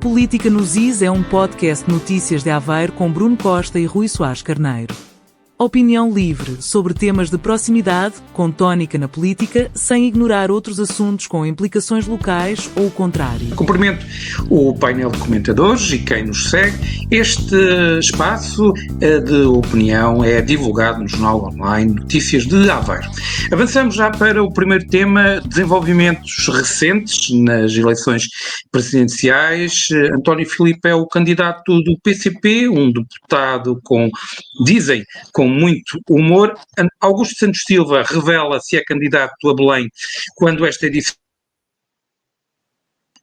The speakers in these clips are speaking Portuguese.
Política nos Is é um podcast de notícias de Aveiro com Bruno Costa e Rui Soares Carneiro. Opinião livre sobre temas de proximidade, com tónica na política, sem ignorar outros assuntos com implicações locais ou o contrário. Cumprimento o painel de comentadores e quem nos segue. Este espaço de opinião é divulgado no Jornal Online Notícias de Aveiro. Avançamos já para o primeiro tema, desenvolvimentos recentes nas eleições presidenciais. António Filipe é o candidato do PCP, um deputado dizem, com muito humor. Augusto Santos Silva revela se é candidato a Belém quando esta edição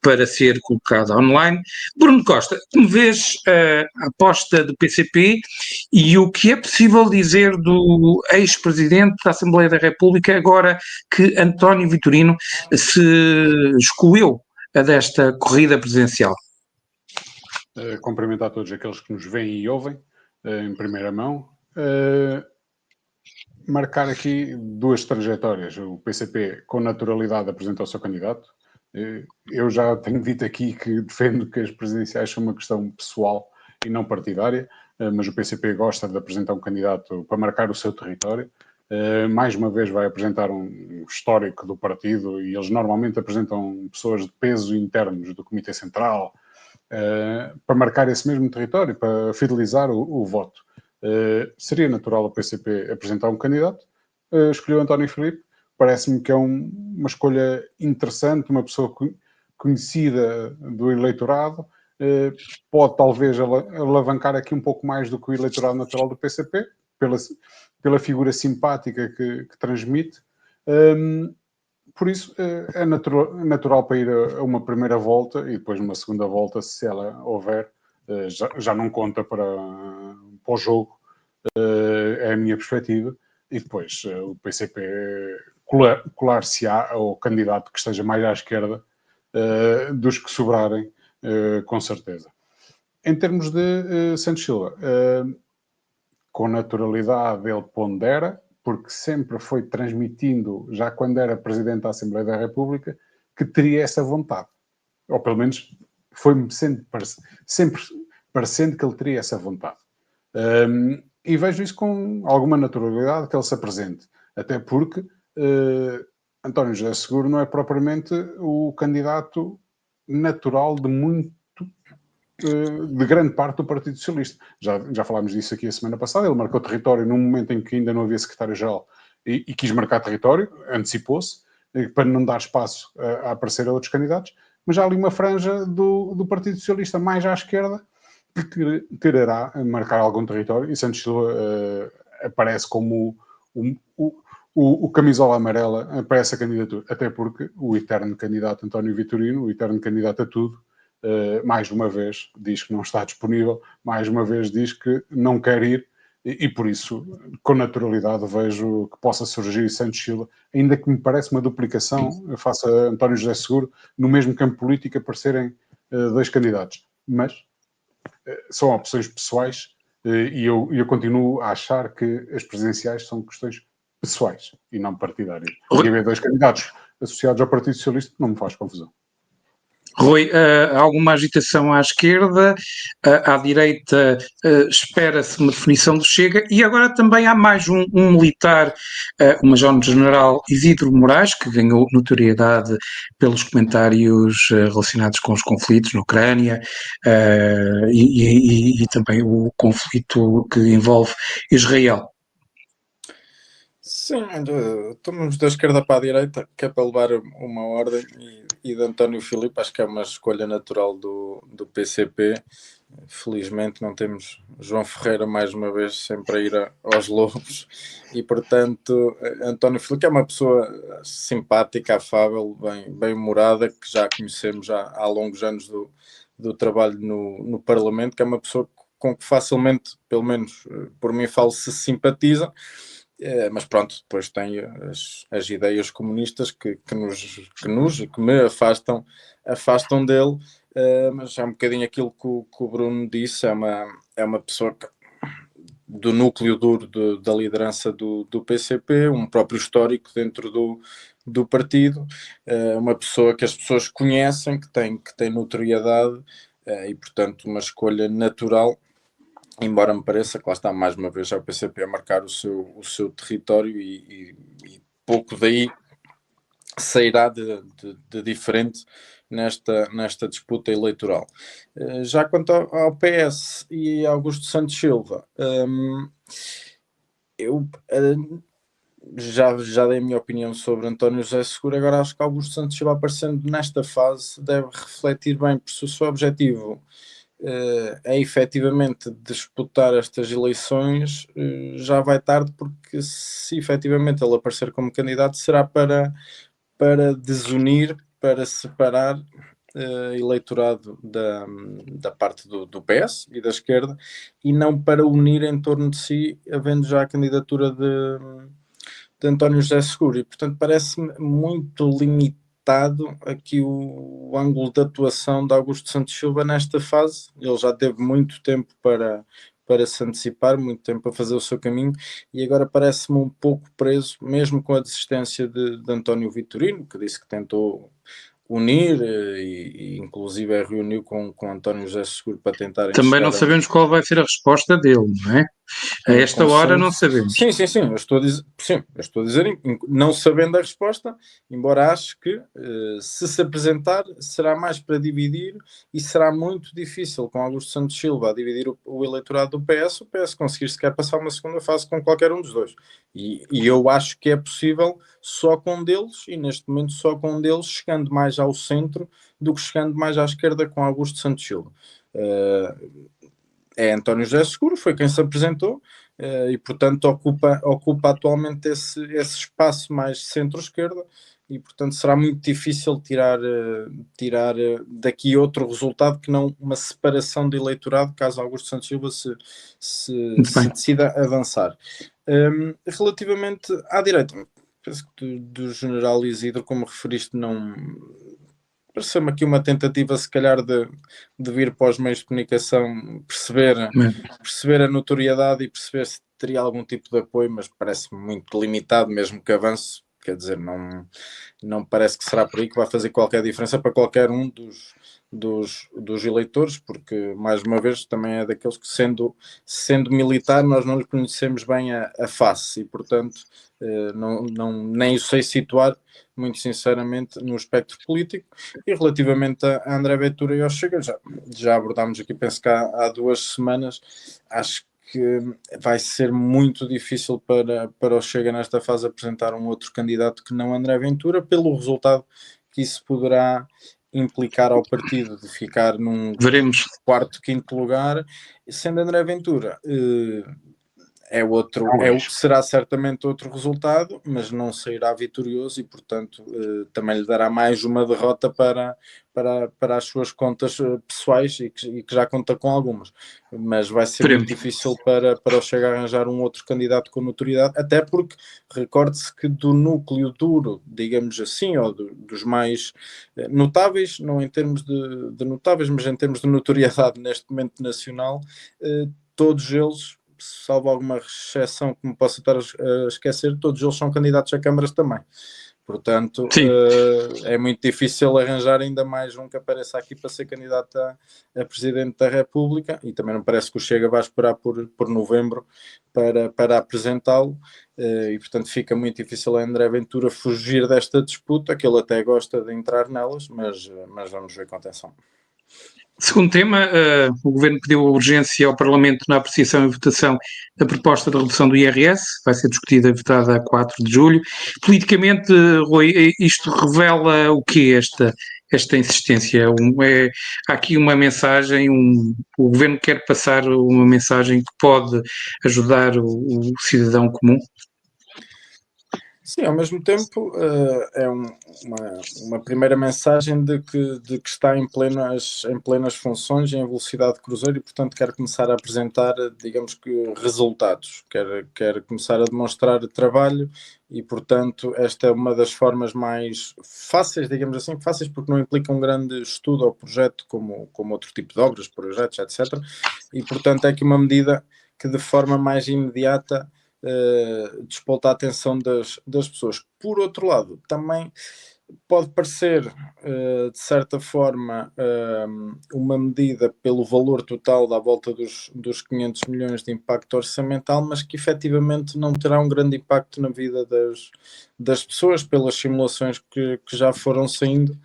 para ser colocada online. Bruno Costa, como vês a aposta do PCP e o que é possível dizer do ex-presidente da Assembleia da República agora que António Vitorino se excluiu desta corrida presidencial? Cumprimentar todos aqueles que nos veem e ouvem em primeira mão. Marcar aqui duas trajetórias. O PCP, com naturalidade, apresenta o seu candidato. Eu já tenho dito aqui que defendo que as presidenciais são uma questão pessoal e não partidária, mas o PCP gosta de apresentar um candidato para marcar o seu território. Mais uma vez vai apresentar um histórico do partido e eles normalmente apresentam pessoas de peso internos do Comitê Central para marcar esse mesmo território, para fidelizar o voto. Seria natural o PCP apresentar um candidato, escolheu António Filipe. Parece-me que é uma escolha interessante, uma pessoa conhecida do eleitorado, pode talvez alavancar aqui um pouco mais do que o eleitorado natural do PCP, pela figura simpática que transmite. Por isso é natural para ir a uma primeira volta e depois numa segunda volta, se ela houver, já não conta para o jogo, é a minha perspectiva. E depois o PCP colar-se-á ao candidato que esteja mais à esquerda dos que sobrarem, com certeza. Em termos de Santos Silva, com naturalidade ele pondera, porque sempre foi transmitindo, já quando era Presidente da Assembleia da República, que teria essa vontade. Ou pelo menos foi-me sempre parecendo que ele teria essa vontade. E vejo isso com alguma naturalidade que ele se apresente. Até porque António José Seguro não é propriamente o candidato natural de grande parte do Partido Socialista. Já falámos disso aqui a semana passada. Ele marcou território num momento em que ainda não havia secretário-geral e quis marcar território, antecipou-se, para não dar espaço a aparecer a outros candidatos, mas há ali uma franja do Partido Socialista mais à esquerda que quererá marcar algum território e Santos Silva aparece como o camisola amarela para essa candidatura, até porque o eterno candidato António Vitorino, o eterno candidato a tudo, mais uma vez diz que não está disponível, mais uma vez diz que não quer ir e por isso, com naturalidade, vejo que possa surgir Santos Silva, ainda que me parece uma duplicação face a António José Seguro, no mesmo campo político aparecerem dois candidatos. Mas são opções pessoais e eu continuo a achar que as presidenciais são questões pessoais e não partidárias. E haver dois candidatos associados ao Partido Socialista não me faz confusão. Rui, há alguma agitação à esquerda, à direita espera-se uma definição do Chega e agora também há mais um militar, o Major-General Isidro Moraes, que ganhou notoriedade pelos comentários relacionados com os conflitos na Ucrânia e também o conflito que envolve Israel. Sim, estamos da esquerda para a direita, que é para levar uma ordem, e de António Filipe acho que é uma escolha natural do PCP. Felizmente não temos João Ferreira mais uma vez sempre a ir aos lobos e portanto António Filipe é uma pessoa simpática, afável, bem humorada, que já conhecemos há longos anos do trabalho no Parlamento, que é uma pessoa com que facilmente, pelo menos por mim falo, se simpatiza. Mas pronto, depois tem as ideias comunistas que me afastam dele, mas é um bocadinho aquilo que o Bruno disse, é uma pessoa do núcleo duro da liderança do PCP, um próprio histórico dentro do partido, uma pessoa que as pessoas conhecem, que tem notoriedade e portanto uma escolha natural, embora me pareça que lá está mais uma vez já o PCP a marcar o seu território e pouco daí sairá de diferente nesta disputa eleitoral. Já quanto ao PS e Augusto Santos Silva, eu já dei a minha opinião sobre António José Seguro. Agora acho que Augusto Santos Silva, aparecendo nesta fase, deve refletir bem, porque se o seu objetivo é efetivamente disputar estas eleições, já vai tarde, porque se efetivamente ele aparecer como candidato, será para desunir, para separar eleitorado da parte do PS e da esquerda, e não para unir em torno de si, havendo já a candidatura de António José Seguro. E portanto parece-me muito limitado aqui o ângulo de atuação de Augusto Santos Silva nesta fase. Ele já teve muito tempo para se antecipar, muito tempo para fazer o seu caminho, e agora parece-me um pouco preso, mesmo com a desistência de António Vitorino, que disse que tentou unir e inclusive reuniu com António José Seguro para tentarem Também não sabemos qual vai ser a resposta dele, não é? A esta hora não sabemos. Sim, eu estou a dizer, não sabendo a resposta, embora acho que se apresentar será mais para dividir, e será muito difícil com Augusto Santos Silva a dividir o eleitorado do PS, o PS conseguir sequer passar uma segunda fase com qualquer um dos dois. E eu acho que é possível só com um deles, e neste momento só com um deles, chegando mais ao centro do que chegando mais à esquerda com Augusto Santos Silva. É António José Seguro, foi quem se apresentou, e portanto ocupa atualmente esse espaço mais centro-esquerda, e portanto será muito difícil tirar daqui outro resultado que não uma separação de eleitorado, caso Augusto Santos Silva se decida avançar. Relativamente à direita, penso que do general Isidro, como referiste, não... Pareceu-me aqui uma tentativa, se calhar, de vir para os meios de comunicação, perceber a notoriedade e perceber se teria algum tipo de apoio, mas parece-me muito limitado, mesmo que avance. Quer dizer, não parece que será por aí que vai fazer qualquer diferença para qualquer um dos eleitores, porque, mais uma vez, também é daqueles que, sendo militar, nós não lhe conhecemos bem a face, e, portanto, nem o sei situar, muito sinceramente, no espectro político. E relativamente a André Ventura e ao Chega, já abordámos aqui, penso que há 2 semanas, acho que vai ser muito difícil para o Chega nesta fase apresentar um outro candidato que não André Ventura, pelo resultado que isso poderá implicar ao partido, de ficar num quarto, quinto lugar, sendo André Ventura será certamente outro resultado, mas não sairá vitorioso, e portanto também lhe dará mais uma derrota para as suas contas pessoais, e que já conta com algumas, mas vai ser muito difícil para o Chega arranjar um outro candidato com notoriedade, até porque recorde-se que do núcleo duro, digamos assim, ou dos mais notáveis, não em termos de notáveis, mas em termos de notoriedade neste momento nacional, todos eles, salvo alguma exceção que me possa estar a esquecer, todos eles são candidatos a câmaras também. Portanto, é muito difícil arranjar ainda mais um que apareça aqui para ser candidato a Presidente da República, e também não parece que o Chega vai esperar por novembro para apresentá-lo, e portanto fica muito difícil a André Ventura fugir desta disputa, que ele até gosta de entrar nelas, mas vamos ver com atenção. Segundo tema, o Governo pediu a urgência ao Parlamento na apreciação e votação da proposta de redução do IRS, vai ser discutida e votada a 4 de julho. Politicamente, Rui, isto revela o quê, esta insistência? Há aqui uma mensagem, o Governo quer passar uma mensagem que pode ajudar o cidadão comum? Sim, ao mesmo tempo é uma primeira mensagem de que está em plenas funções e em velocidade de cruzeiro, e portanto quer começar a apresentar, digamos que, resultados, quer começar a demonstrar trabalho, e portanto esta é uma das formas mais fáceis, digamos assim, fáceis porque não implica um grande estudo ou projeto como outro tipo de obras, projetos, etc. E portanto é aqui uma medida que de forma mais imediata despolta a atenção das pessoas. Por outro lado, também pode parecer, de certa forma, uma medida pelo valor total da volta dos 500 milhões de impacto orçamental, mas que efetivamente não terá um grande impacto na vida das pessoas, pelas simulações que já foram saindo.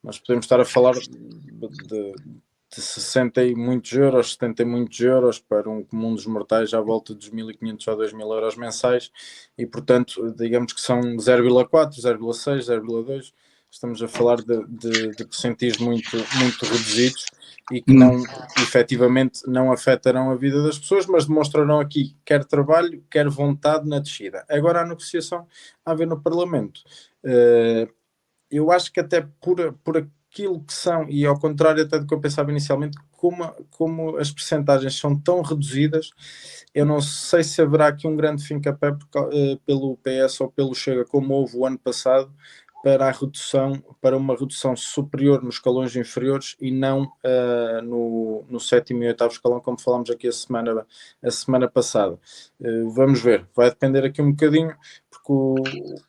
Nós podemos estar a falar de 60 e muitos euros, 70 e muitos euros para um comum dos mortais à volta dos 1.500 ou 2.000 euros mensais, e portanto digamos que são 0,4, 0,6, 0,2, estamos a falar de percentis muito reduzidos e que não, efetivamente não afetarão a vida das pessoas, mas demonstrarão aqui quer trabalho, quer vontade na descida. Agora a negociação a haver no Parlamento, eu acho que até por aquilo que são, e ao contrário até do que eu pensava inicialmente, como as percentagens são tão reduzidas, eu não sei se haverá aqui um grande fim-capé pelo PS ou pelo Chega, como houve o ano passado, para uma redução superior nos escalões inferiores e não no sétimo e oitavo escalão, como falámos aqui a semana passada. Vamos ver, vai depender aqui um bocadinho, porque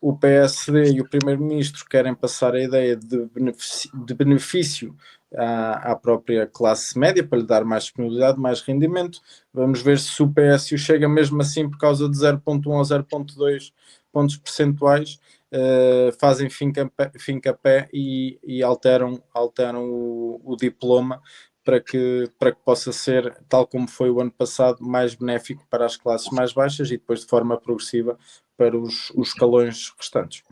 o PSD e o Primeiro-Ministro querem passar a ideia de benefício à própria classe média, para lhe dar mais disponibilidade, mais rendimento. Vamos ver se o PS chega mesmo assim por causa de 0,1 ou 0,2 pontos percentuais, fazem fim-capé e alteram o diploma para que possa ser, tal como foi o ano passado, mais benéfico para as classes mais baixas e depois de forma progressiva para os escalões restantes.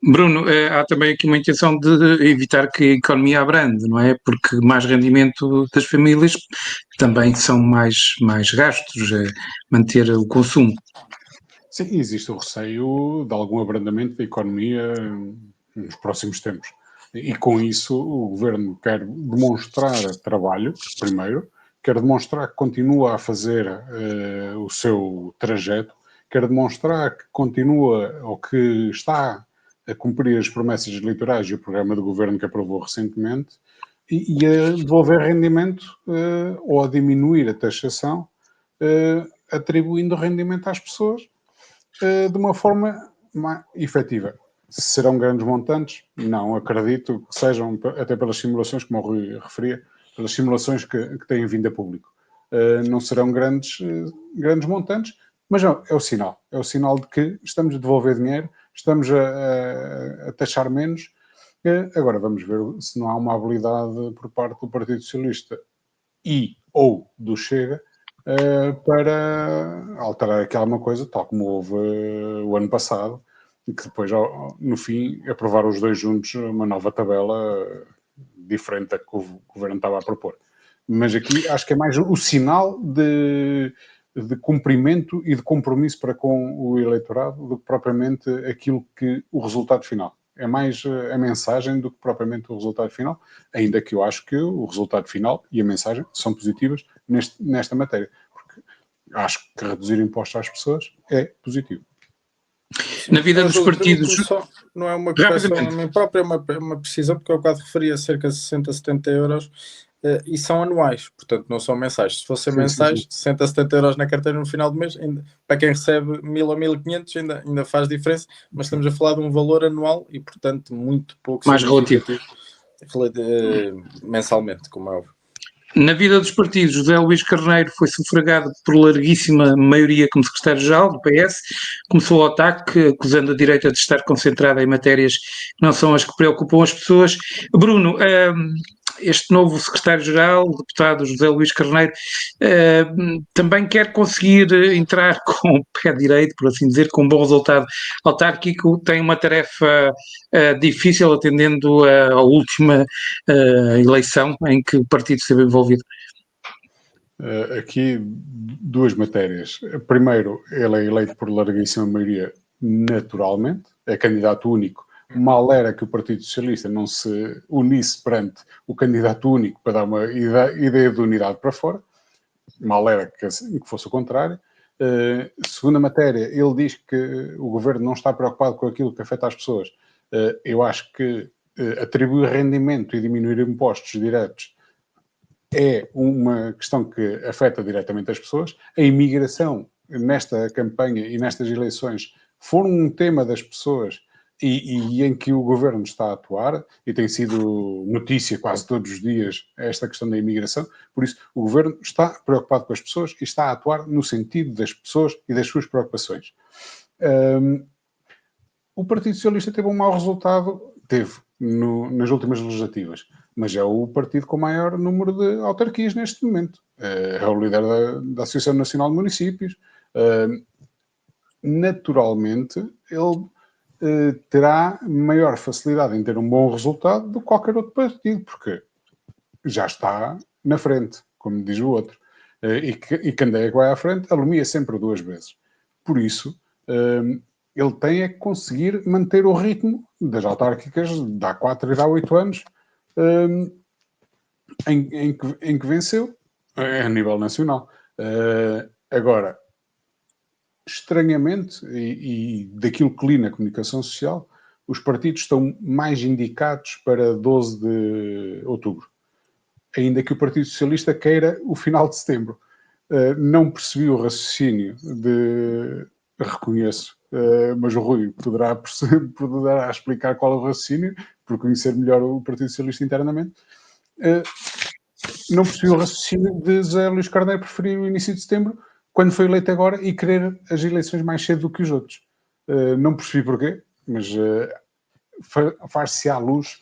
Bruno, há também aqui uma intenção de evitar que a economia abrande, não é? Porque mais rendimento das famílias também são mais gastos, manter o consumo. Sim, existe o receio de algum abrandamento da economia nos próximos tempos. E com isso o Governo quer demonstrar trabalho, primeiro, quer demonstrar que continua a fazer o seu trajeto, quer demonstrar que continua ou que está a cumprir as promessas eleitorais e o programa de governo que aprovou recentemente e a devolver rendimento ou a diminuir a taxação, atribuindo rendimento às pessoas de uma forma mais efetiva. Serão grandes montantes? Não acredito que sejam, até pelas simulações, como o Rui referia, pelas simulações que têm vindo a público. Não serão grandes montantes, mas não, é o sinal. É o sinal de que estamos a devolver dinheiro, estamos a taxar menos. Agora vamos ver se não há uma habilidade por parte do Partido Socialista ou do Chega para alterar aqui alguma coisa, tal como houve o ano passado, e que depois, no fim, aprovaram os dois juntos uma nova tabela diferente da que o Governo estava a propor. Mas aqui acho que é mais o sinal de cumprimento e de compromisso para com o eleitorado do que propriamente aquilo que o resultado final. É mais a mensagem do que propriamente o resultado final, ainda que eu acho que o resultado final e a mensagem são positivas nesta matéria, porque acho que reduzir impostos às pessoas é positivo. Na vida dos partidos... Não é uma correção a mim própria, é uma precisão, porque eu quase referia cerca de 60, 70 euros e são anuais, portanto não são mensais. Se fossem mensais, 60, 70 euros na carteira no final do mês, ainda, para quem recebe 1.000 ou 1.500 ainda faz diferença, mas estamos a falar de um valor anual e portanto muito pouco mais relativo mensalmente, como é óbvio. Na vida dos partidos, José Luís Carneiro foi sufragado por larguíssima maioria como secretário-geral do PS, começou o ataque, acusando a direita de estar concentrada em matérias que não são as que preocupam as pessoas. Bruno, este novo secretário-geral, o deputado José Luís Carneiro, também quer conseguir entrar com o pé direito, por assim dizer, com um bom resultado autárquico, tem uma tarefa difícil, atendendo à última eleição em que o partido esteve envolvido. Aqui duas matérias. Primeiro, ele é eleito por larguíssima maioria naturalmente, é candidato único. Mal era que o Partido Socialista não se unisse perante o candidato único para dar uma ideia de unidade para fora. Mal era que fosse o contrário. Segunda matéria, ele diz que o governo não está preocupado com aquilo que afeta as pessoas. Eu acho que atribuir rendimento e diminuir impostos diretos é uma questão que afeta diretamente as pessoas. A imigração nesta campanha e nestas eleições foram um tema das pessoas e em que o governo está a atuar, e tem sido notícia quase todos os dias esta questão da imigração, por isso o governo está preocupado com as pessoas e está a atuar no sentido das pessoas e das suas preocupações. O Partido Socialista teve um mau resultado, nas últimas legislativas, mas é o partido com maior número de autarquias neste momento. É o líder da Associação Nacional de Municípios. Naturalmente, ele terá maior facilidade em ter um bom resultado do que qualquer outro partido, porque já está na frente, como diz o outro. E quem é que vai à frente, alumia sempre duas vezes. Por isso, ele tem é que conseguir manter o ritmo das autárquicas de há 4 e de há 8 anos em que venceu a nível nacional. Agora, estranhamente, e daquilo que li na comunicação social, os partidos estão mais indicados para 12 de outubro, ainda que o Partido Socialista queira o final de setembro. Não percebi o raciocínio reconheço, mas o Rui poderá explicar qual é o raciocínio, por conhecer melhor o Partido Socialista internamente. Não percebi o raciocínio de José Luís Carneiro preferir o início de setembro, quando foi eleito agora, e querer as eleições mais cedo do que os outros. Não percebi porquê, mas far-se à luz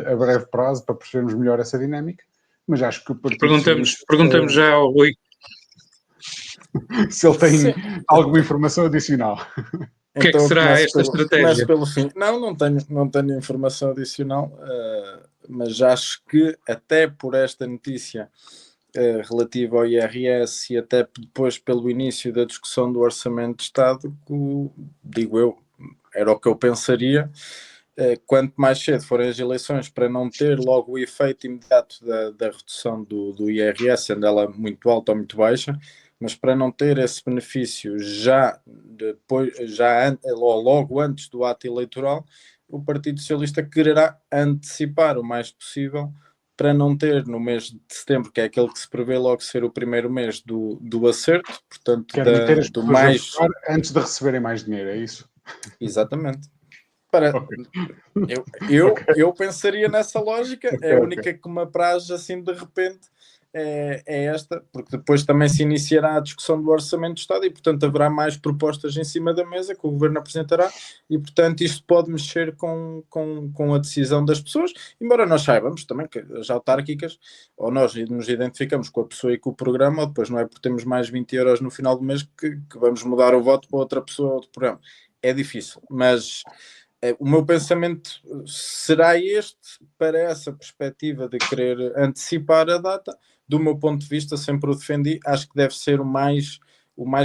a breve prazo para percebermos melhor essa dinâmica. Mas acho que o Partido perguntamos já ao Rui se ele tem alguma informação adicional. O que é que será esta estratégia? Começo pelo fim. Não tenho informação adicional, mas acho que até por esta notícia relativa ao IRS e até depois pelo início da discussão do Orçamento de Estado, digo eu, era o que eu pensaria, quanto mais cedo forem as eleições, para não ter logo o efeito imediato da redução do IRS, sendo ela muito alta ou muito baixa, mas para não ter esse benefício logo antes do ato eleitoral, o Partido Socialista quererá antecipar o mais possível para não ter no mês de setembro, que é aquele que se prevê logo ser o primeiro mês do acerto, portanto, do mais... Antes de receberem mais dinheiro, é isso? Exatamente. Okay. Eu pensaria nessa lógica, é a única que me apraz assim de repente, é esta, porque depois também se iniciará a discussão do Orçamento do Estado e, portanto, haverá mais propostas em cima da mesa que o Governo apresentará e, portanto, isto pode mexer com a decisão das pessoas, embora nós saibamos também que as autárquicas, ou nós nos identificamos com a pessoa e com o programa, ou depois não é por termos mais 20 euros no final do mês que vamos mudar o voto para outra pessoa ou outro programa. É difícil, mas... o meu pensamento será este, para essa perspectiva de querer antecipar a data. Do meu ponto de vista, sempre o defendi, acho que deve ser o mais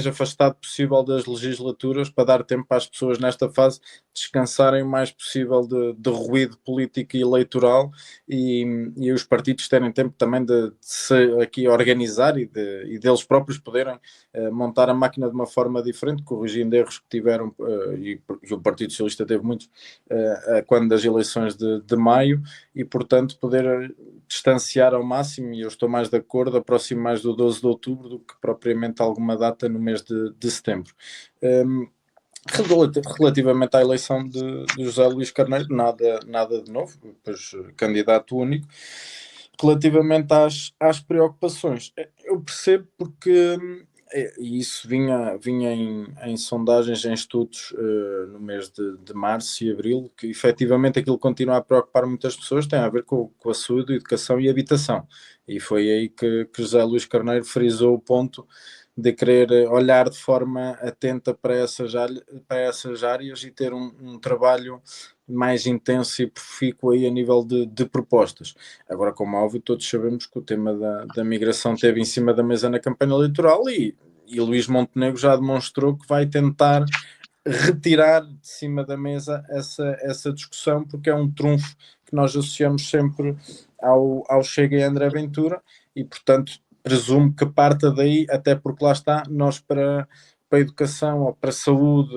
afastado possível das legislaturas, para dar tempo para as pessoas nesta fase descansarem o mais possível de ruído político e eleitoral e os partidos terem tempo também de se aqui organizar e deles próprios poderem montar a máquina de uma forma diferente, corrigindo erros que tiveram, e o Partido Socialista teve muitos quando das eleições de maio, e portanto poder distanciar ao máximo, e eu estou mais de acordo, aproximo mais do 12 de outubro do que propriamente alguma data no mês de setembro. Relativamente à eleição de José Luís Carneiro, nada de novo, pois candidato único. Relativamente às preocupações, eu percebo porque, e isso vinha em sondagens, em estudos no mês de março e abril, que efetivamente aquilo que continua a preocupar muitas pessoas tem a ver com a saúde, educação e habitação. E foi aí que José Luís Carneiro frisou o ponto de querer olhar de forma atenta para essas áreas e ter um trabalho mais intenso e profícuo aí a nível de propostas. Agora, como é óbvio, todos sabemos que o tema da migração esteve em cima da mesa na campanha eleitoral e Luís Montenegro já demonstrou que vai tentar retirar de cima da mesa essa discussão, porque é um trunfo que nós associamos sempre ao Chega e André Ventura e, portanto, presumo que parta daí, até porque lá está, nós para a educação ou para a saúde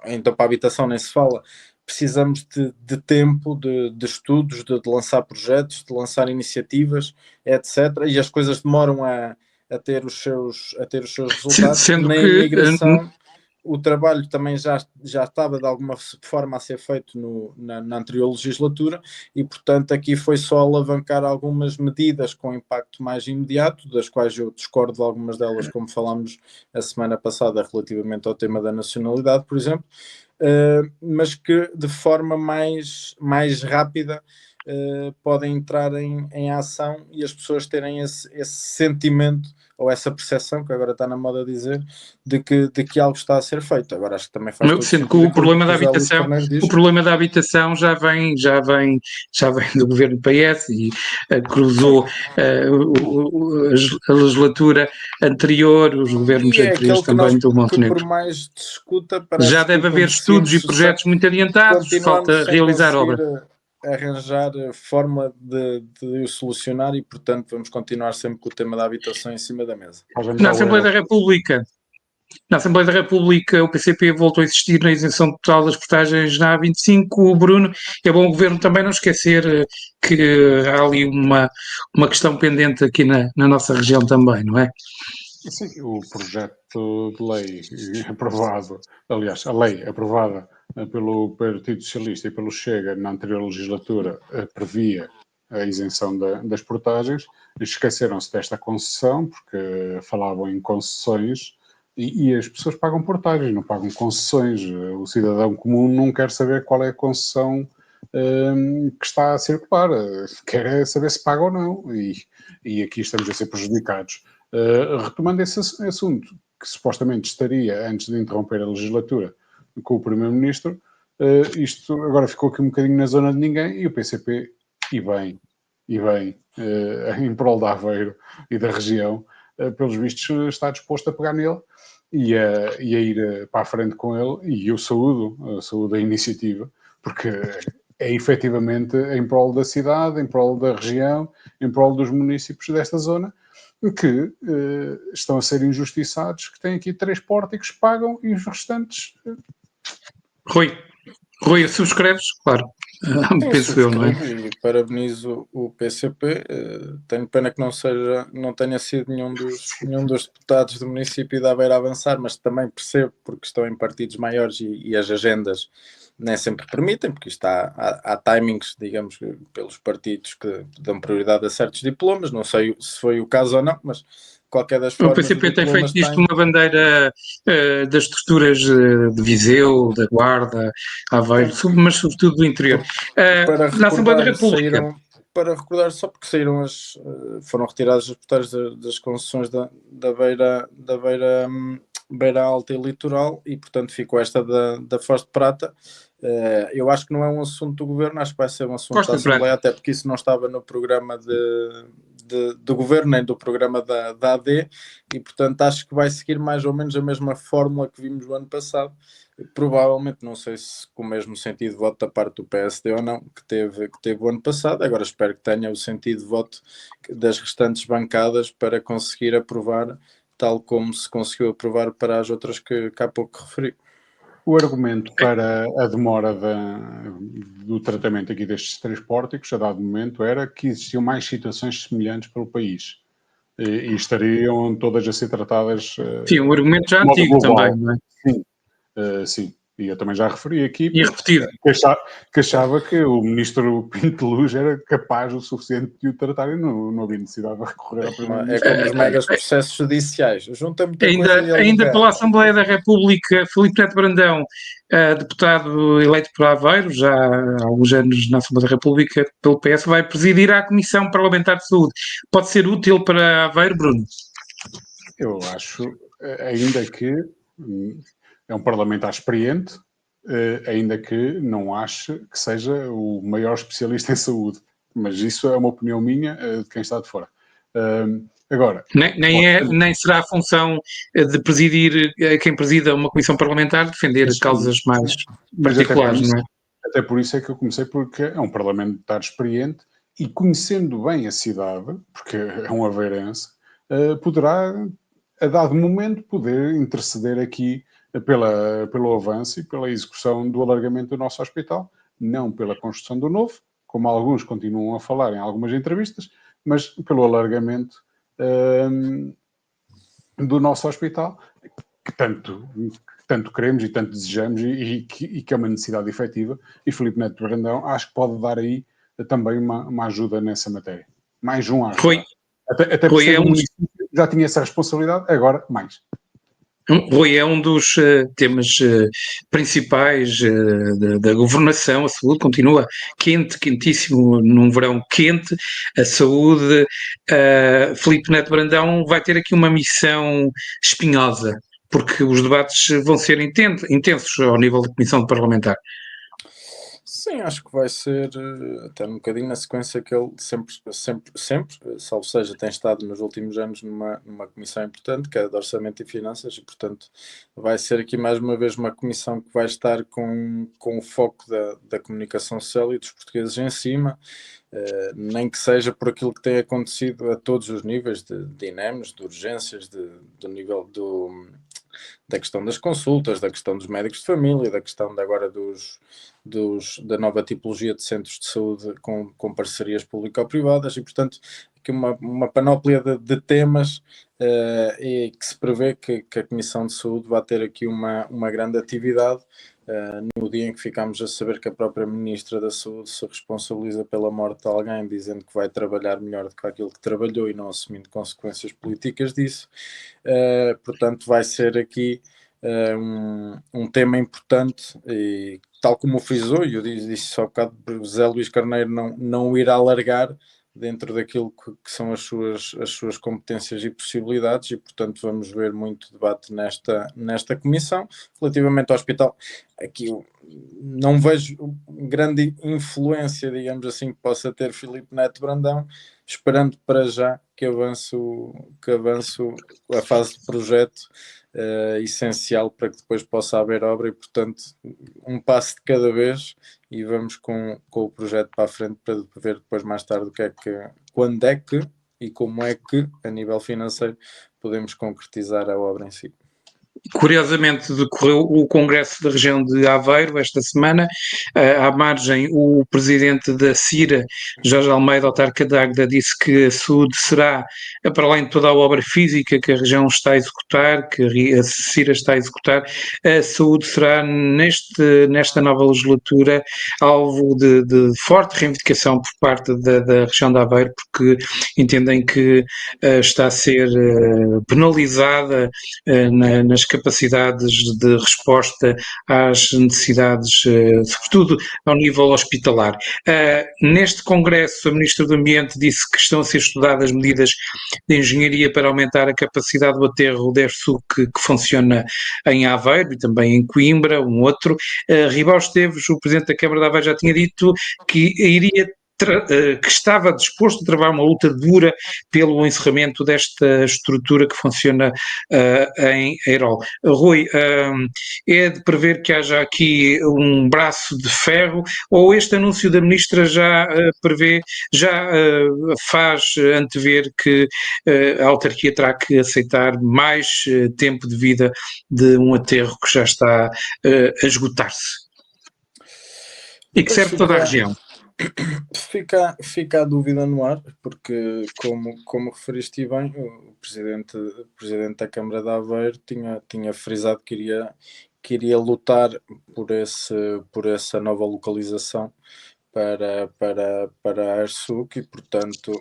então para a habitação nem se fala, precisamos de tempo, de estudos, de lançar projetos, de lançar iniciativas, etc. E as coisas demoram a ter os seus resultados. Sendo na que imigração, o trabalho também já estava de alguma forma a ser feito na anterior legislatura e, portanto, aqui foi só alavancar algumas medidas com impacto mais imediato, das quais eu discordo de algumas delas, como falámos a semana passada relativamente ao tema da nacionalidade, por exemplo, mas que de forma mais rápida podem entrar em ação e as pessoas terem esse sentimento ou essa percepção, que agora está na moda dizer, de que algo está a ser feito. Agora acho que também faz todo Sendo que sentido o problema da habitação, já vem do governo PS e cruzou a legislatura anterior, os governos anteriores também do Montenegro. Que por mais discuta, parece já deve haver estudos e projetos muito adiantados, falta realizar obra. Arranjar forma de o solucionar e, portanto, vamos continuar sempre com o tema da habitação em cima da mesa. Na Assembleia da República, o PCP voltou a insistir na isenção total das portagens na A25. O Bruno, é bom o Governo também não esquecer que há ali uma questão pendente aqui na nossa região também, não é? Sim, o projeto de lei aprovado, aliás, a lei aprovada pelo Partido Socialista e pelo Chega na anterior legislatura previa a isenção das portagens. Esqueceram-se desta concessão, porque falavam em concessões e as pessoas pagam portagens, não pagam concessões. O cidadão comum não quer saber qual é a concessão que está a circular, quer saber se paga ou não, e aqui estamos a ser prejudicados. Retomando esse assunto, que supostamente estaria, antes de interromper a legislatura, com o Primeiro-Ministro, isto agora ficou aqui um bocadinho na zona de ninguém, e o PCP, e bem, em prol de Aveiro e da região, pelos vistos está disposto a pegar nele e a ir para a frente com ele, e eu saúdo a iniciativa, porque é efetivamente em prol da cidade, em prol da região, em prol dos municípios desta zona, que estão a ser injustiçados, que têm aqui 3 pórticos que pagam e os restantes... Rui, subscreves? Claro. Penso eu, não é? E parabenizo o PCP. Tenho pena que não tenha sido nenhum dos deputados do município de Aveiro a avançar, mas também percebo, porque estão em partidos maiores e as agendas nem sempre permitem, porque isto há timings, digamos, pelos partidos que dão prioridade a certos diplomas. Não sei se foi o caso ou não, mas qualquer das formas... O PCP tem feito disto uma bandeira das estruturas de Viseu, da Guarda, Aveiro, mas sobretudo do interior. Na Assembleia da República... Para recordar, só porque foram retiradas as portagens das concessões da Beira Alta e Litoral e, portanto, ficou esta da Foz de Prata. Eu acho que não é um assunto do Governo, acho que vai ser um assunto da Assembleia, até porque isso não estava no programa do Governo, nem do programa da AD, e, portanto, acho que vai seguir mais ou menos a mesma fórmula que vimos no ano passado. Provavelmente, não sei se com o mesmo sentido de voto da parte do PSD ou não, que teve o ano passado. Agora espero que tenha o sentido de voto das restantes bancadas para conseguir aprovar, tal como se conseguiu aprovar para as outras que há pouco referi. O argumento para a demora do tratamento aqui destes 3 pórticos, a dado momento, era que existiam mais situações semelhantes pelo país e estariam todas a ser tratadas... Sim, um argumento já antigo também, não é? Sim. E eu também já referi aqui e repetido. Que achava que o ministro Pinto Luz era capaz o suficiente de o tratar e não havia necessidade de recorrer ao Primeiro-Ministro. É como os megas processos judiciais. Junta muita ainda pela Assembleia da República, Filipe Neto Brandão, deputado eleito por Aveiro, já há alguns anos na Assembleia da República, pelo PS, vai presidir a Comissão Parlamentar de Saúde. Pode ser útil para Aveiro, Bruno? Eu acho, ainda que... é um parlamentar experiente, ainda que não ache que seja o maior especialista em saúde. Mas isso é uma opinião minha, de quem está de fora. Agora... Nem será a função de presidir, quem presida uma comissão parlamentar, defender causas mais particulares, não é? Até por isso é que eu comecei, porque é um parlamentar experiente e, conhecendo bem a cidade, porque é um aveirense, poderá, a dado momento, poder interceder aqui pelo avanço e pela execução do alargamento do nosso hospital, não pela construção do novo, como alguns continuam a falar em algumas entrevistas, mas pelo alargamento do nosso hospital, que tanto queremos e tanto desejamos e que é uma necessidade efetiva, e Filipe Neto Brandão acho que pode dar aí também uma ajuda nessa matéria. Mais um a ajudar. Até por ser um município já tinha essa responsabilidade, agora mais. Rui, é um dos temas principais da governação. A saúde continua quentíssimo, num verão quente. A saúde, Filipe Neto Brandão vai ter aqui uma missão espinhosa, porque os debates vão ser intensos ao nível da Comissão Parlamentar. Sim, acho que vai ser até um bocadinho na sequência que ele sempre, salvo seja, tem estado nos últimos anos numa comissão importante, que é a de Orçamento e Finanças, e portanto vai ser aqui mais uma vez uma comissão que vai estar com o foco da comunicação social e dos portugueses em cima, nem que seja por aquilo que tem acontecido a todos os níveis de INEMs, de urgências, do nível da questão das consultas, da questão dos médicos de família, da questão de agora da nova tipologia de centros de saúde com parcerias público-privadas, e portanto aqui uma panóplia de temas, e que se prevê que a Comissão de Saúde vai ter aqui uma grande atividade no dia em que ficamos a saber que a própria Ministra da Saúde se responsabiliza pela morte de alguém, dizendo que vai trabalhar melhor do que aquilo que trabalhou e não assumindo consequências políticas disso. Portanto, vai ser aqui um tema importante, e tal como o frisou, e eu disse só há bocado, José Luís Carneiro não irá alargar dentro daquilo que são as suas competências e possibilidades, e portanto vamos ver muito debate nesta comissão. Relativamente ao hospital, aqui eu não vejo grande influência, digamos assim, que possa ter Filipe Neto Brandão, esperando para já que avance a fase de projeto, essencial para que depois possa haver obra, e portanto um passo de cada vez, e vamos com o projeto para a frente para ver depois mais tarde quando é que e como é que a nível financeiro podemos concretizar a obra em si. Curiosamente, decorreu o Congresso da região de Aveiro esta semana. À margem, o presidente da CIRA, Jorge Almeida, autarca de Águeda, disse que a saúde será, para além de toda a obra física que a região está a executar, que a CIRA está a executar, a saúde será nesta nova legislatura alvo de forte reivindicação por parte da região de Aveiro, porque entendem que está a ser penalizada nas capacidades de resposta às necessidades, sobretudo ao nível hospitalar. Neste Congresso, a Ministra do Ambiente disse que estão a ser estudadas medidas de engenharia para aumentar a capacidade do aterro da ERSU que funciona em Aveiro e também em Coimbra, um outro. Ribau Esteves, o Presidente da Câmara de Aveiro, já tinha dito que que estava disposto a travar uma luta dura pelo encerramento desta estrutura que funciona em Eirol. Rui, é de prever que haja aqui um braço de ferro, ou este anúncio da Ministra já faz antever que a autarquia terá que aceitar mais tempo de vida de um aterro que já está a esgotar-se? E que serve toda a região. Fica a dúvida no ar, porque como referiste bem, o presidente da Câmara de Aveiro tinha frisado que iria lutar por essa nova localização para a ERSUC, e portanto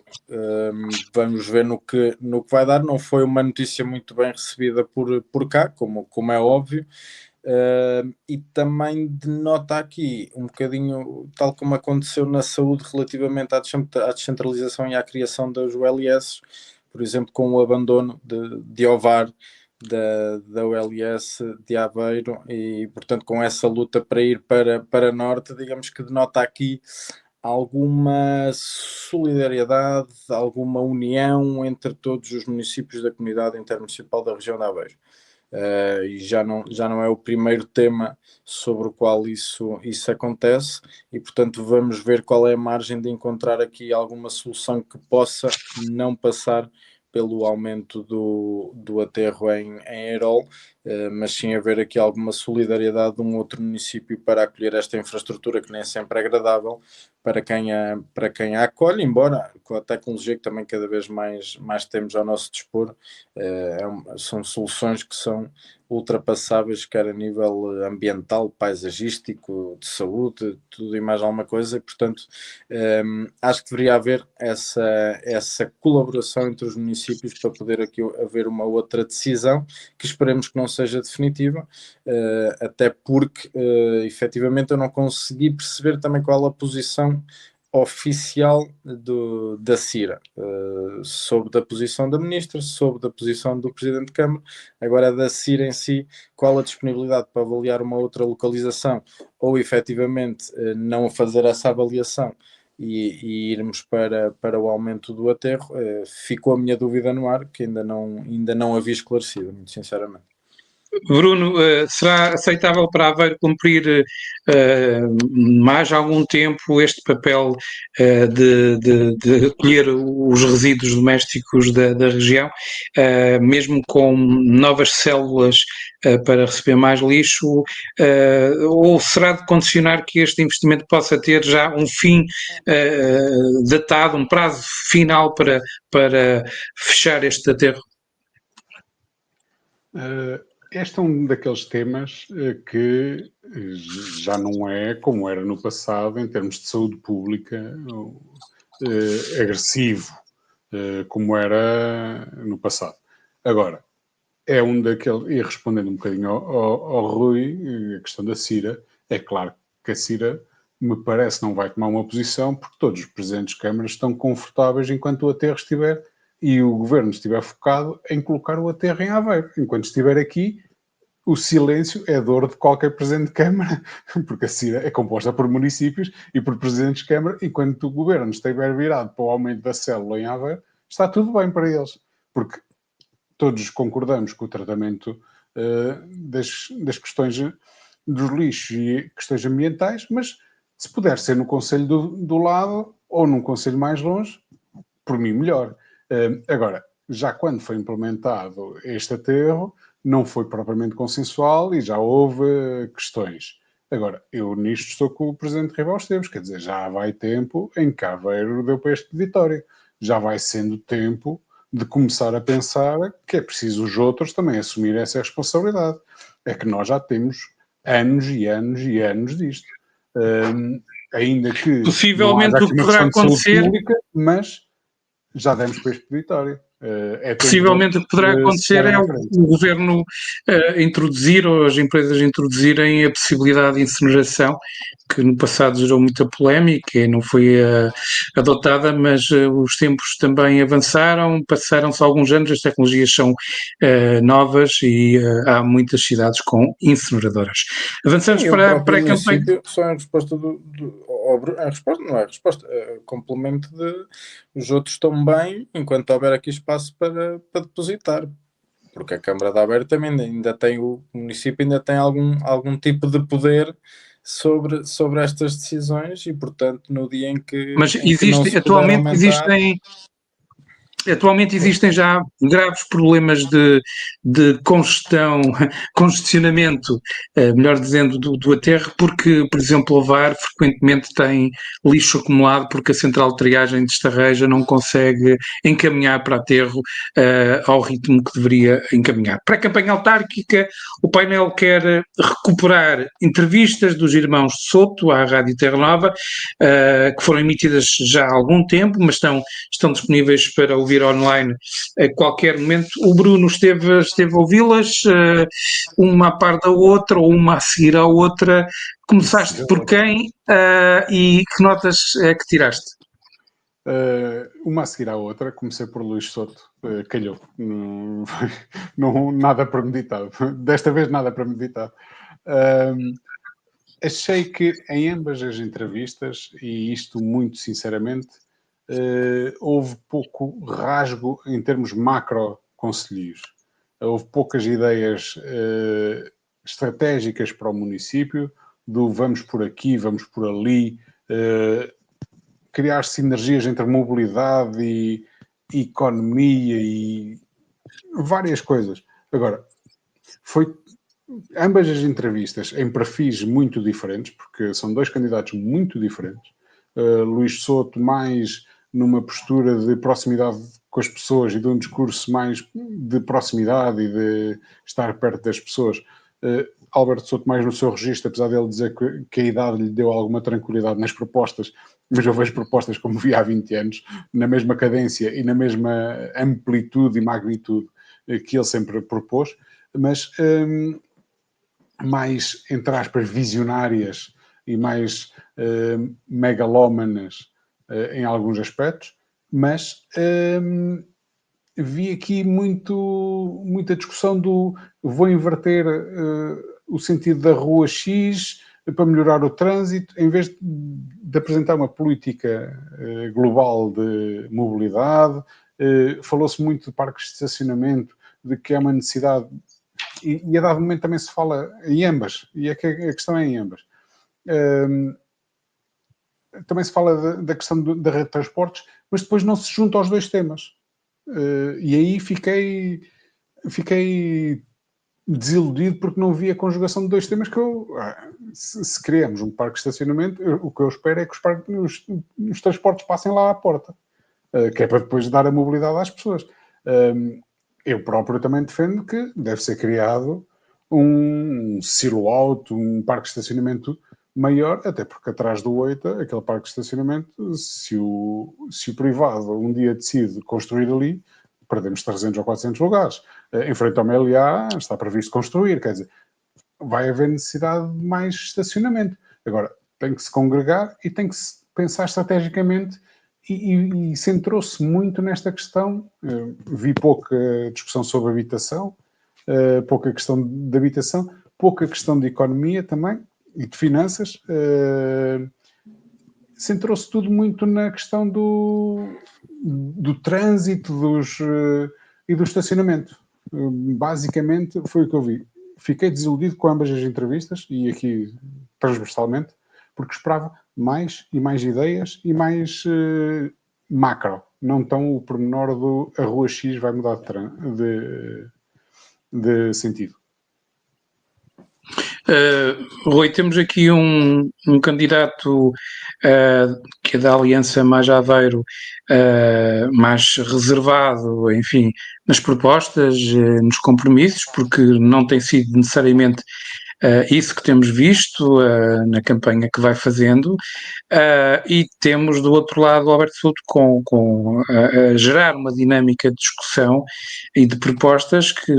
vamos ver no que vai dar. Não foi uma notícia muito bem recebida por cá, como é óbvio. E também denota aqui um bocadinho, tal como aconteceu na saúde relativamente à descentralização e à criação das ULS, por exemplo, com o abandono de Ovar da ULS de Aveiro, e portanto com essa luta para ir para Norte, digamos que denota aqui alguma solidariedade, alguma união entre todos os municípios da comunidade intermunicipal da região de Aveiro. E já não é o primeiro tema sobre o qual isso acontece, e portanto vamos ver qual é a margem de encontrar aqui alguma solução que possa não passar pelo aumento do aterro em Eirol, mas sim haver aqui alguma solidariedade de um outro município para acolher esta infraestrutura, que nem sempre é agradável para quem a acolhe, embora com a tecnologia que também cada vez mais temos ao nosso dispor, são soluções que são ultrapassáveis, quer a nível ambiental, paisagístico, de saúde, tudo e mais alguma coisa, e portanto acho que deveria haver essa colaboração entre os municípios para poder aqui haver uma outra decisão, que esperemos que não seja definitiva, até porque efetivamente eu não consegui perceber também qual a posição oficial da CIRA, sobre a posição da ministra, sobre a posição do Presidente de Câmara, agora da CIRA em si, qual a disponibilidade para avaliar uma outra localização, ou efetivamente não fazer essa avaliação e irmos para o aumento do aterro, ficou a minha dúvida no ar, que ainda não havia esclarecido, muito sinceramente. Bruno, será aceitável para Aveiro cumprir mais algum tempo este papel de colher os resíduos domésticos da região, mesmo com novas células para receber mais lixo, ou será de condicionar que este investimento possa ter já um fim datado, um prazo final para fechar este aterro? Este é um daqueles temas que já não é como era no passado em termos de saúde pública, agressivo, como era no passado. Agora, é um daqueles, e respondendo um bocadinho ao Rui, a questão da CIRA, é claro que a CIRA, me parece, não vai tomar uma posição, porque todos os presidentes de câmaras estão confortáveis enquanto o aterro estiver e o governo estiver focado em colocar o aterro em Aveiro. Enquanto estiver aqui, o silêncio é dor de qualquer presidente de Câmara, porque a CIRA é composta por municípios e por presidentes de Câmara, enquanto o governo estiver virado para o aumento da célula em Aveiro, está tudo bem para eles, porque todos concordamos com o tratamento das questões dos lixos e questões ambientais, mas se puder ser no concelho do lado ou num concelho mais longe, por mim melhor. Agora, já quando foi implementado este aterro, não foi propriamente consensual e já houve questões. Agora, eu nisto estou com o Presidente Ribeiro Esteves, quer dizer, já vai tempo em que Aveiro deu para este peditório. Já vai sendo tempo de começar a pensar que é preciso os outros também assumir essa responsabilidade. É que nós já temos anos e anos e anos disto. Ainda que possivelmente não haja o que uma poderá questão de saúde acontecer, pública, mas já demos para este peditório. possivelmente o que poderá acontecer é o governo introduzir, ou as empresas introduzirem a possibilidade de incineração, que no passado gerou muita polémica e não foi adotada, mas os tempos também avançaram, passaram-se alguns anos, as tecnologias são novas e há muitas cidades com incineradoras. Avançamos para a campanha. Só em resposta a resposta não é resposta, complemento de os outros estão bem enquanto houver aqui espaço para depositar, porque a Câmara de Aveiro também ainda tem, o município ainda tem algum tipo de poder sobre estas decisões e, portanto, no dia em que, mas atualmente existem já graves problemas de congestionamento, melhor dizendo, do aterro, porque, por exemplo, o VAR frequentemente tem lixo acumulado porque a central de triagem de Estarreja não consegue encaminhar para aterro ao ritmo que deveria encaminhar. Para a campanha autárquica, o painel quer recuperar entrevistas dos irmãos de Soto à Rádio Terra Nova, que foram emitidas já há algum tempo, mas estão disponíveis para ouvir online a qualquer momento. O Bruno esteve a ouvi-las, uma a par da outra, ou uma a seguir à outra. Começaste por quem e que notas é que tiraste? Uma a seguir à outra, comecei por Luís Soto, calhou, não, nada premeditado, desta vez nada premeditado. Achei que em ambas as entrevistas, e isto muito sinceramente, houve pouco rasgo em termos macro-concelhios. Houve poucas ideias estratégicas para o município, do vamos por aqui, vamos por ali, criar sinergias entre mobilidade e economia e várias coisas. Agora, foi ambas as entrevistas em perfis muito diferentes, porque são dois candidatos muito diferentes. Luís Soto mais numa postura de proximidade com as pessoas e de um discurso mais de proximidade e de estar perto das pessoas. Alberto Souto mais no seu registro, apesar dele dizer que a idade lhe deu alguma tranquilidade nas propostas, mas eu vejo propostas como vi há 20 anos, na mesma cadência e na mesma amplitude e magnitude que ele sempre propôs, mas mais, entre aspas, visionárias e mais megalómanas em alguns aspectos, mas vi aqui muita discussão do vou inverter o sentido da rua X para melhorar o trânsito, em vez de apresentar uma política global de mobilidade. Falou-se muito de parques de estacionamento, de que é uma necessidade, e a dado momento também se fala em ambas, e é que a questão é em ambas. Também se fala da questão da rede de transportes, mas depois não se junta aos dois temas. E aí fiquei desiludido porque não vi a conjugação de dois temas que se criamos um parque de estacionamento, o que eu espero é que os transportes passem lá à porta, que é para depois dar a mobilidade às pessoas. Eu próprio também defendo que deve ser criado um silo alto, um parque de estacionamento maior, até porque atrás do OITA, aquele parque de estacionamento, se o privado um dia decide construir ali, perdemos 300 ou 400 lugares. Em frente ao MLA está previsto construir, quer dizer, vai haver necessidade de mais estacionamento. Agora, tem que se congregar e tem que se pensar estrategicamente e centrou-se muito nesta questão. Vi pouca discussão sobre habitação, pouca questão de habitação, pouca questão de economia também e de finanças. Centrou-se tudo muito na questão do trânsito e do estacionamento. Basicamente foi o que eu vi. Fiquei desiludido com ambas as entrevistas e aqui transversalmente, porque esperava mais e mais ideias e mais macro, não tão o pormenor do a rua X vai mudar de sentido. Rui, temos aqui um candidato que é da Aliança Mais Aveiro, mais reservado, enfim, nas propostas, nos compromissos, porque não tem sido necessariamente isso que temos visto na campanha que vai fazendo, e temos do outro lado o Alberto Souto a gerar uma dinâmica de discussão e de propostas que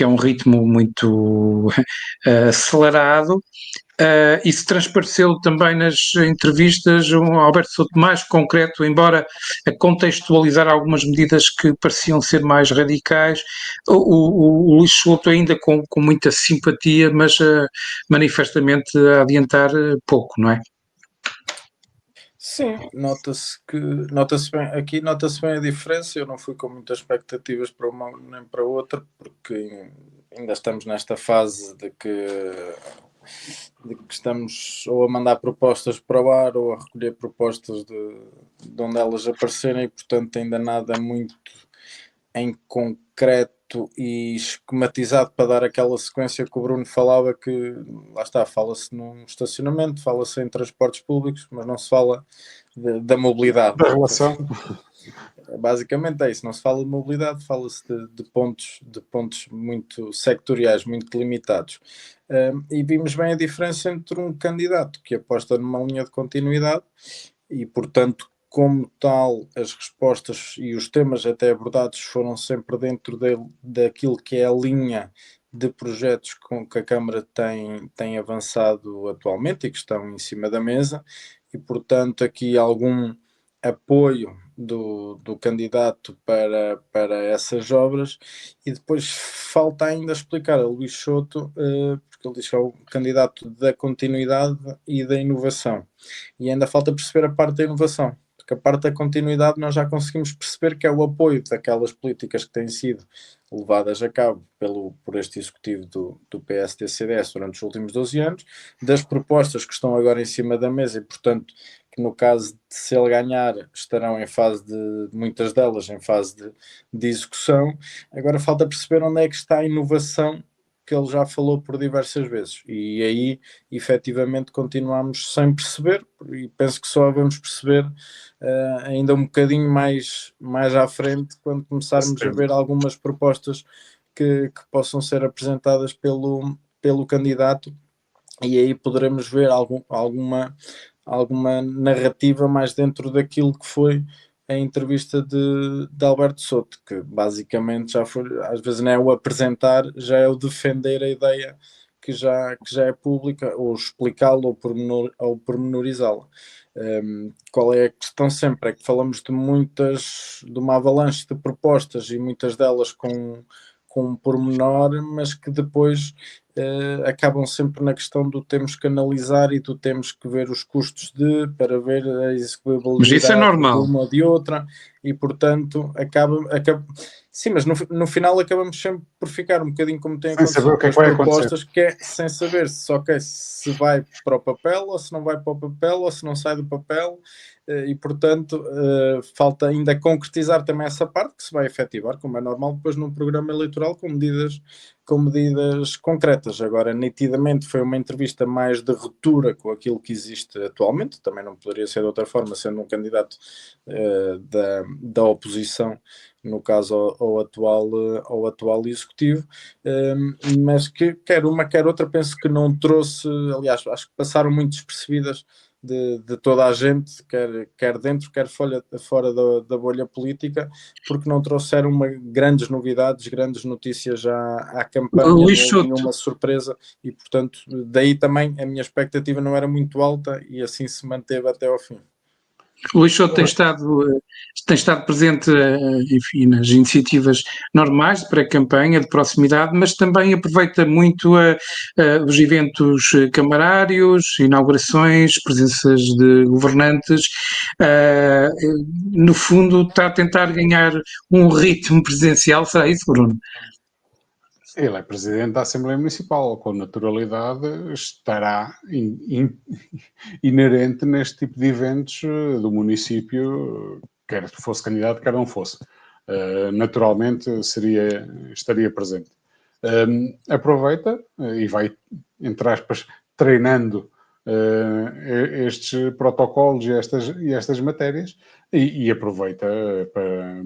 é um ritmo muito acelerado. Isso transpareceu também nas entrevistas, o Alberto Souto mais concreto, embora a contextualizar algumas medidas que pareciam ser mais radicais, o Luís Souto ainda com muita simpatia, mas manifestamente a adiantar pouco, não é? Sim, nota-se bem, nota-se bem a diferença. Eu não fui com muitas expectativas para uma nem para outra, porque ainda estamos nesta fase de que estamos ou a mandar propostas para o ar ou a recolher propostas de onde elas aparecerem, e portanto ainda nada muito em concreto e esquematizado para dar aquela sequência que o Bruno falava, que lá está, fala-se num estacionamento, fala-se em transportes públicos, mas não se fala da mobilidade. Da relação. Basicamente é isso, não se fala de mobilidade, fala-se de pontos muito sectoriais, muito limitados. E vimos bem a diferença entre um candidato que aposta numa linha de continuidade e, portanto, como tal, as respostas e os temas até abordados foram sempre dentro daquilo que é a linha de projetos com que a Câmara tem avançado atualmente e que estão em cima da mesa, e, portanto, aqui algum apoio do candidato para essas obras. E depois falta ainda explicar a Luís Souto, porque ele diz que é o candidato da continuidade e da inovação, e ainda falta perceber a parte da inovação, porque a parte da continuidade nós já conseguimos perceber que é o apoio daquelas políticas que têm sido levadas a cabo por este executivo do PSD-CDS durante os últimos 12 anos, das propostas que estão agora em cima da mesa, e portanto que no caso de se ele ganhar estarão em fase muitas delas em fase de execução. Agora falta perceber onde é que está a inovação que ele já falou por diversas vezes. E aí, efetivamente, continuamos sem perceber, e penso que só vamos perceber ainda um bocadinho mais à frente, quando começarmos a ver algumas propostas que possam ser apresentadas pelo candidato, e aí poderemos ver alguma narrativa mais dentro daquilo que foi a entrevista de Alberto Souto, que basicamente já foi, às vezes não é o apresentar, já é o defender a ideia que já é pública, ou explicá-la ou pormenorizá-la. Qual é a questão sempre? É que falamos de uma avalanche de propostas, e muitas delas com um pormenor, mas que depois acabam sempre na questão do temos que analisar e do temos que ver os custos para ver a execuibilidade Mas isso é normal. de uma ou de outra, e portanto sim, mas no final acabamos sempre por ficar um bocadinho como tem acontecido com as propostas, que é sem saber se vai para o papel, ou se não vai para o papel, ou se não sai do papel, e portanto falta ainda concretizar também essa parte, que se vai efetivar, como é normal depois num programa eleitoral, com medidas concretas. Agora, nitidamente foi uma entrevista mais de ruptura com aquilo que existe atualmente, também não poderia ser de outra forma, sendo um candidato da oposição, no caso ao atual executivo, mas que quer uma, quer outra, penso que não trouxe, aliás, acho que passaram muito despercebidas de toda a gente, quer dentro, quer fora da bolha política, porque não trouxeram grandes novidades, grandes notícias à campanha, nenhuma surpresa, e portanto daí também a minha expectativa não era muito alta, e assim se manteve até ao fim. O Luís Souto tem estado presente, enfim, nas iniciativas normais de pré-campanha, de proximidade, mas também aproveita muito os eventos camarários, inaugurações, presenças de governantes. No fundo, está a tentar ganhar um ritmo presidencial. Será isso, Bruno? Ele é presidente da Assembleia Municipal, com naturalidade estará inerente neste tipo de eventos do município, quer fosse candidato, quer não fosse. Naturalmente estaria presente. Aproveita e vai, entre aspas, treinando estes protocolos e estas matérias, e aproveita para...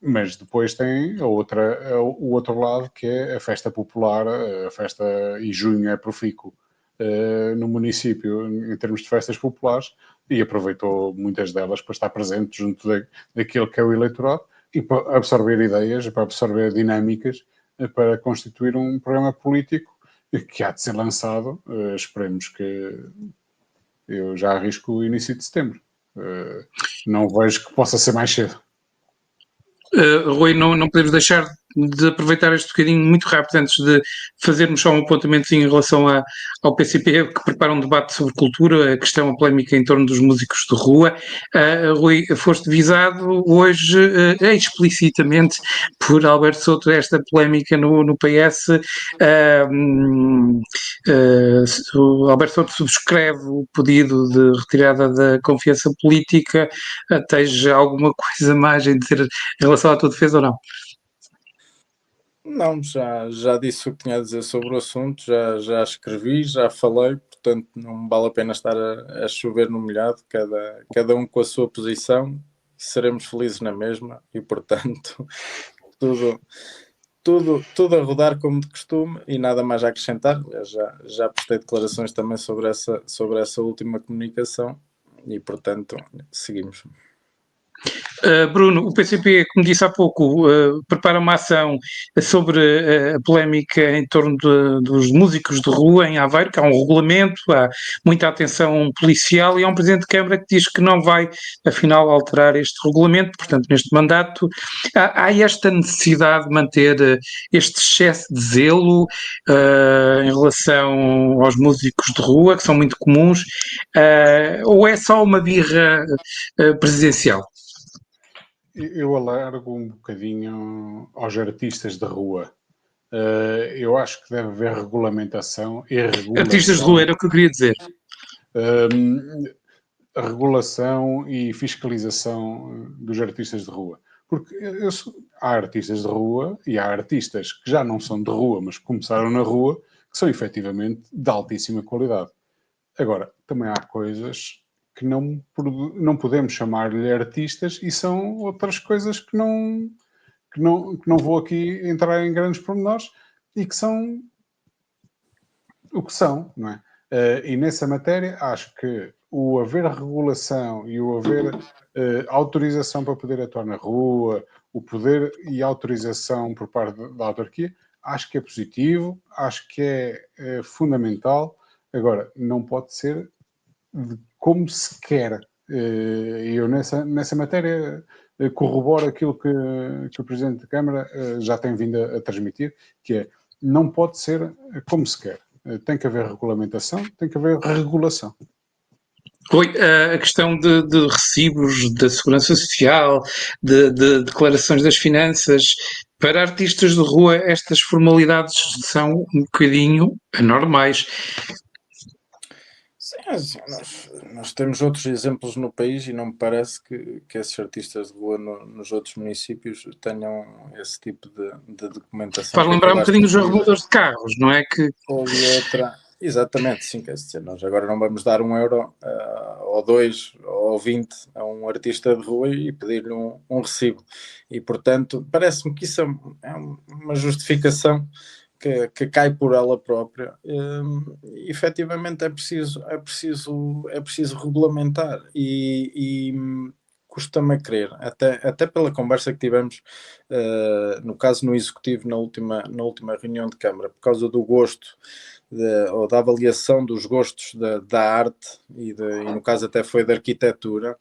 Mas depois tem o outro lado, que é a festa popular, a festa, e junho é profícuo no município em termos de festas populares, e aproveitou muitas delas para estar presente junto daquilo que é o eleitorado, e para absorver ideias, para absorver dinâmicas, para constituir um programa político que há de ser lançado. Esperemos que... Eu já arrisco o início de setembro. Não vejo que possa ser mais cedo. Rui, não podemos deixar de aproveitar este bocadinho muito rápido antes de fazermos só um apontamento em relação ao PCP, que prepara um debate sobre cultura, a questão, a polémica em torno dos músicos de rua. Rui, foste visado hoje explicitamente por Alberto Souto, esta polémica no PS. O Alberto Souto subscreve o pedido de retirada da confiança política. Tens alguma coisa mais a dizer em relação à tua defesa ou não? Não, já disse o que tinha a dizer sobre o assunto, já escrevi, já falei, portanto não vale a pena estar a chover no molhado, cada um com a sua posição, seremos felizes na mesma, e portanto tudo a rodar como de costume, e nada mais a acrescentar. Já prestei declarações também sobre essa última comunicação, e portanto seguimos. Bruno, o PCP, como disse há pouco, prepara uma ação sobre a polémica em torno dos músicos de rua em Aveiro, que há um regulamento, há muita atenção policial, e há um Presidente de Câmara que diz que não vai, afinal, alterar este regulamento. Portanto, neste mandato há esta necessidade de manter este excesso de zelo em relação aos músicos de rua, que são muito comuns, ou é só uma birra presidencial? Eu alargo um bocadinho aos artistas de rua. Eu acho que deve haver regulamentação e regulação. Artistas de rua era o que eu queria dizer. Regulação e fiscalização dos artistas de rua. Porque há artistas de rua e há artistas que já não são de rua, mas que começaram na rua, que são efetivamente de altíssima qualidade. Agora, também há coisas que não podemos chamar-lhe artistas e são outras coisas que não vou aqui entrar em grandes pormenores e que são o que são, não é? E nessa matéria, acho que o haver regulação e o haver autorização para poder atuar na rua, o poder e autorização por parte da autarquia, acho que é positivo, acho que é fundamental. Agora, não pode ser como se quer. E eu nessa matéria corroboro aquilo que o Presidente da Câmara já tem vindo a transmitir, que é, não pode ser como se quer. Tem que haver regulamentação, tem que haver regulação. Rui, a questão de recibos da Segurança Social, de declarações das finanças, para artistas de rua estas formalidades são um bocadinho anormais. Sim, assim, nós temos outros exemplos no país e não me parece que esses artistas de rua nos outros municípios tenham esse tipo de documentação. Faz lembrar um bocadinho dos arremadores de carros, não é? Que... Houve outra... Exatamente, sim, quer dizer, nós agora não vamos dar €1 ou 2 ou 20 a um artista de rua e pedir-lhe um recibo. E, portanto, parece-me que isso é uma justificação que cai por ela própria. Efetivamente é preciso regulamentar e custa-me a crer, até pela conversa que tivemos, no caso no Executivo, na última reunião de Câmara, por causa do gosto ou da avaliação dos gostos da arte e no caso até foi da arquitetura,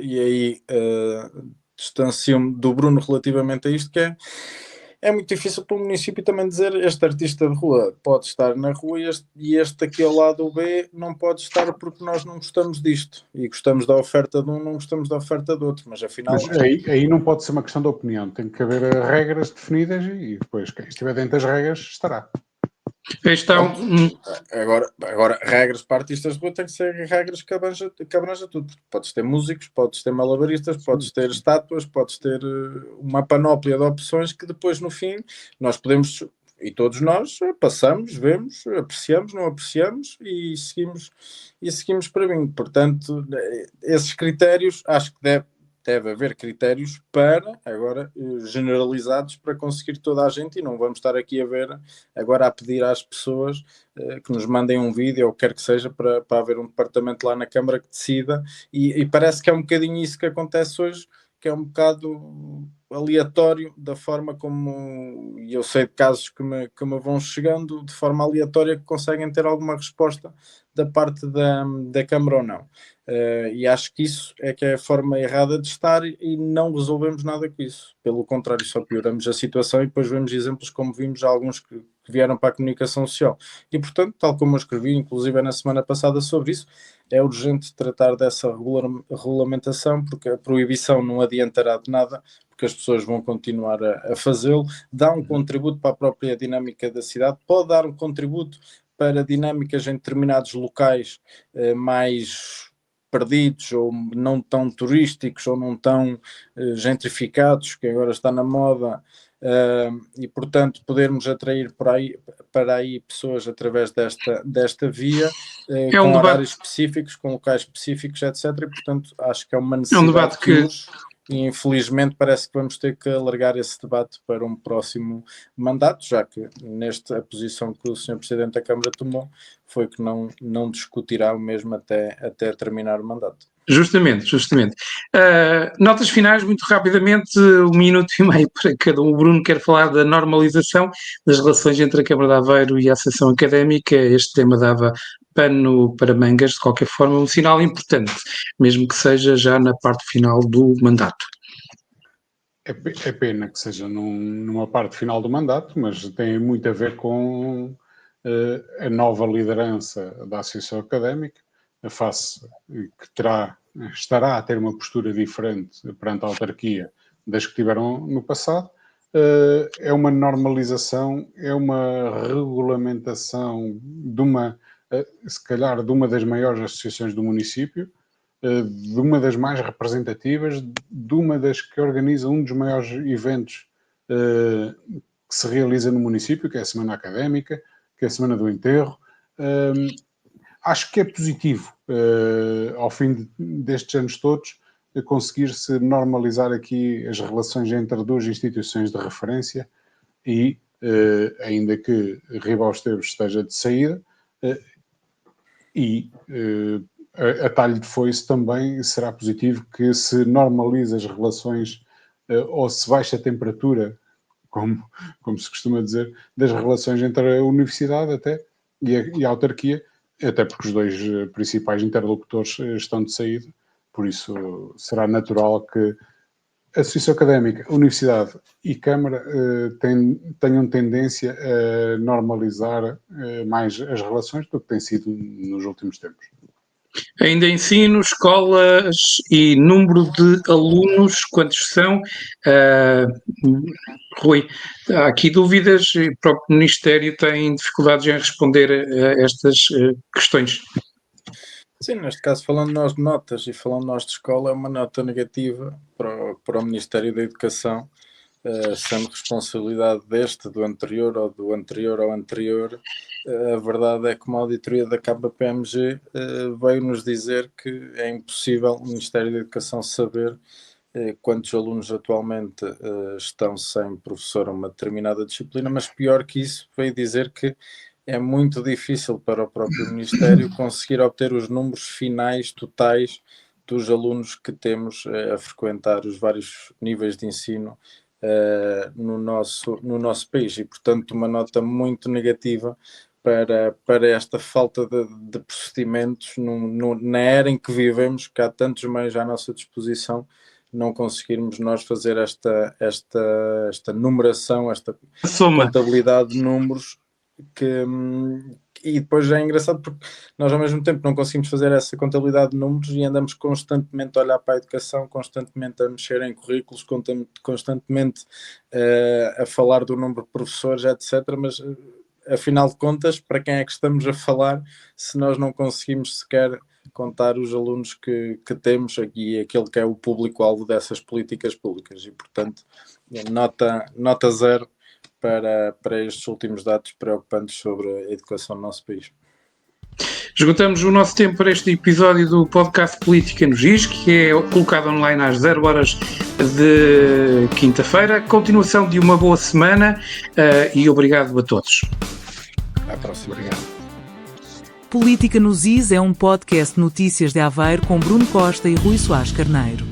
e aí distancio-me do Bruno relativamente a isto, que é muito difícil para o município também dizer este artista de rua pode estar na rua e este aqui ao lado B não pode estar porque nós não gostamos disto e gostamos da oferta de um, não gostamos da oferta do outro, mas afinal... Mas aí não pode ser uma questão de opinião, tem que haver regras definidas e depois quem estiver dentro das regras estará. Estão... Agora, regras para artistas de rua tem que ser regras que abranja tudo. Podes ter músicos, podes ter malabaristas, podes ter estátuas, podes ter uma panóplia de opções que depois no fim nós podemos, e todos nós passamos, vemos, apreciamos, não apreciamos e seguimos para mim. Portanto, esses critérios, acho que deve haver critérios para, agora, generalizados para conseguir toda a gente e não vamos estar aqui agora a pedir às pessoas que nos mandem um vídeo ou quer que seja para haver um departamento lá na Câmara que decida e parece que é um bocadinho isso que acontece hoje, que é um bocado aleatório da forma como, e eu sei de casos que me vão chegando de forma aleatória que conseguem ter alguma resposta da parte da Câmara ou não. E acho que isso é que é a forma errada de estar e não resolvemos nada com isso. Pelo contrário, só pioramos a situação e depois vemos exemplos como vimos alguns que vieram para a comunicação social. E, portanto, tal como eu escrevi, inclusive na semana passada sobre isso, é urgente tratar dessa regulamentação, porque a proibição não adiantará de nada, porque as pessoas vão continuar a fazê-lo, dá um contributo para a própria dinâmica da cidade, pode dar um contributo para dinâmicas em determinados locais mais perdidos ou não tão turísticos ou não tão gentrificados, que agora está na moda, e portanto podermos atrair para aí pessoas através desta via, com horários específicos, com locais específicos, etc. E portanto acho que é uma necessidade que urge. E infelizmente parece que vamos ter que alargar esse debate para um próximo mandato, já que a posição que o Sr. Presidente da Câmara tomou foi que não discutirá o mesmo até terminar o mandato. Justamente. Notas finais, muito rapidamente, 1 minuto e meio para cada um. O Bruno quer falar da normalização das relações entre a Câmara de Aveiro e a Associação Académica. Este tema dava pano para mangas, de qualquer forma, um sinal importante, mesmo que seja já na parte final do mandato. É pena que seja numa parte final do mandato, mas tem muito a ver com a nova liderança da Associação Académica, a face que estará a ter uma postura diferente perante a autarquia das que tiveram no passado. É uma normalização, é uma regulamentação se calhar de uma das maiores associações do município, de uma das mais representativas, de uma das que organiza um dos maiores eventos que se realiza no município, que é a Semana Académica, que é a Semana do Enterro. Acho que é positivo, ao fim destes anos todos, conseguir-se normalizar aqui as relações entre duas instituições de referência e, ainda que Ribaus-Teves esteja de saída, e a talho de foice também será positivo que se normalize as relações, ou se baixe a temperatura, como se costuma dizer, das relações entre a universidade até e a autarquia, até porque os dois principais interlocutores estão de saída, por isso será natural que a Associação Académica, Universidade e Câmara tenham tendência a normalizar mais as relações do que tem sido nos últimos tempos. Ainda ensino, escolas e número de alunos, quantos são? Rui, há aqui dúvidas e o próprio Ministério tem dificuldades em responder a estas questões. Sim, neste caso, falando nós de notas e falando nós de escola, é uma nota negativa para o Ministério da Educação, sendo responsabilidade do anterior ou do anterior ao anterior. A verdade é que uma auditoria da KPMG veio-nos dizer que é impossível o Ministério da Educação saber quantos alunos atualmente estão sem professor a uma determinada disciplina, mas pior que isso, veio dizer que é muito difícil para o próprio Ministério conseguir obter os números finais totais dos alunos que temos a frequentar os vários níveis de ensino no nosso país, e portanto uma nota muito negativa para esta falta de procedimentos na era em que vivemos, que há tantos meios à nossa disposição, não conseguirmos nós fazer esta numeração, esta contabilidade de números, e depois é engraçado porque nós ao mesmo tempo não conseguimos fazer essa contabilidade de números e andamos constantemente a olhar para a educação, constantemente a mexer em currículos, constantemente a falar do número de professores, etc. Mas afinal de contas, para quem é que estamos a falar se nós não conseguimos sequer contar os alunos que temos aqui, aquele que é o público-alvo dessas políticas públicas? E portanto, nota 0 para estes últimos dados preocupantes sobre a educação no nosso país. Esgotamos o nosso tempo para este episódio do podcast Política no GIS, que é colocado online às 0 horas de quinta-feira. Continuação de uma boa semana e obrigado a todos. Até à próxima. Obrigado. Política no GIS é um podcast de notícias de Aveiro com Bruno Costa e Rui Soares Carneiro.